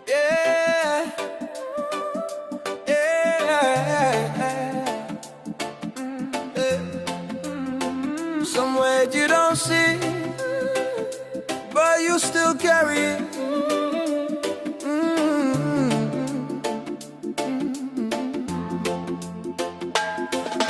Yeah, some weight you don't see, but you still carry it.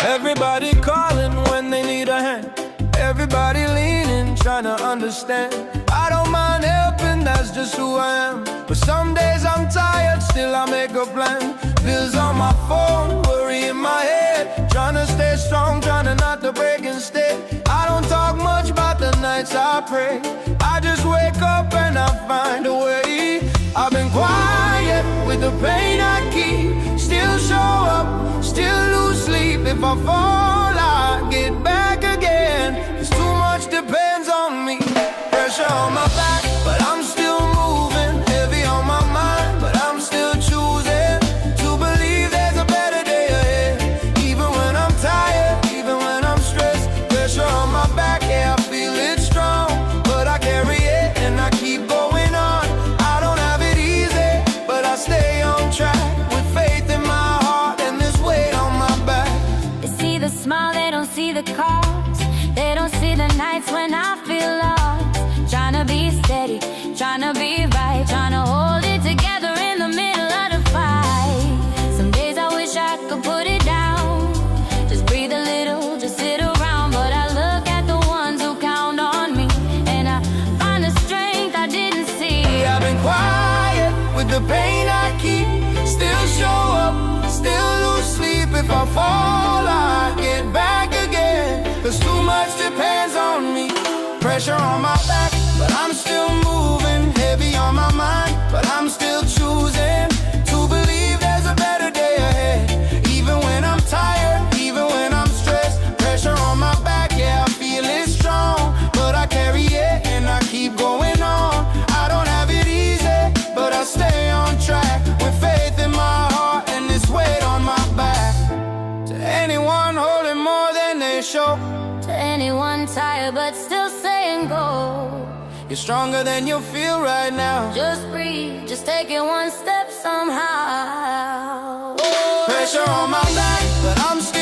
Everybody calling when they need a hand. Everybody leaning, trying to understand. I don't mind helping, that's just who I am. But some days I'm tired, still I make a plan. Bills on my phone, worry in my head. Trying to stay strong, trying to not to break instead. I don't talk much about the nights I pray. I just wake up and I find a way. I've been quiet with the pain I keep. Still show up, still lose sleep. If I fall, I get back again. 'Cause too much depends on me. Pressure on my back, but I'm still moving. Heavy on my mind, but I'm still choosing to believe there's a better day ahead. Even when I'm tired, even when I'm stressed. Pressure on my back, yeah, I feel it strong, but I carry it and I keep going on. I don't have it easy, but I stay on track with faith in my heart and this weight on my back. They see the smile, they don't see the cost. They don't see the nights when I feel lost. Trying to be steady, trying to be right, trying to hold it together in the middle of the fight. Some days I wish I could put it down, just breathe a little, just sit around. But I look at the ones who count on me, and I find the strength I didn't see. I've been quiet with the pain I keep. Still show up, still lose sleep. If I fall, I get back again. 'Cause too much depends on me. Pressure on my back, but I'm still moving. Heavy on my mind, but I'm still choosing to believe there's a better day ahead. Even when I'm tired, even when I'm stressed. Pressure on my back, yeah, I feel it strong, but I carry it and I keep going on. I don't have it easy, but I stay on track with faith in my heart and this weight on my back. To anyone holding more than they show, To anyone tired but still saying go, you're stronger than you feel right now. just breathe, just take it one step somehow. Pressure on my back, but I'm still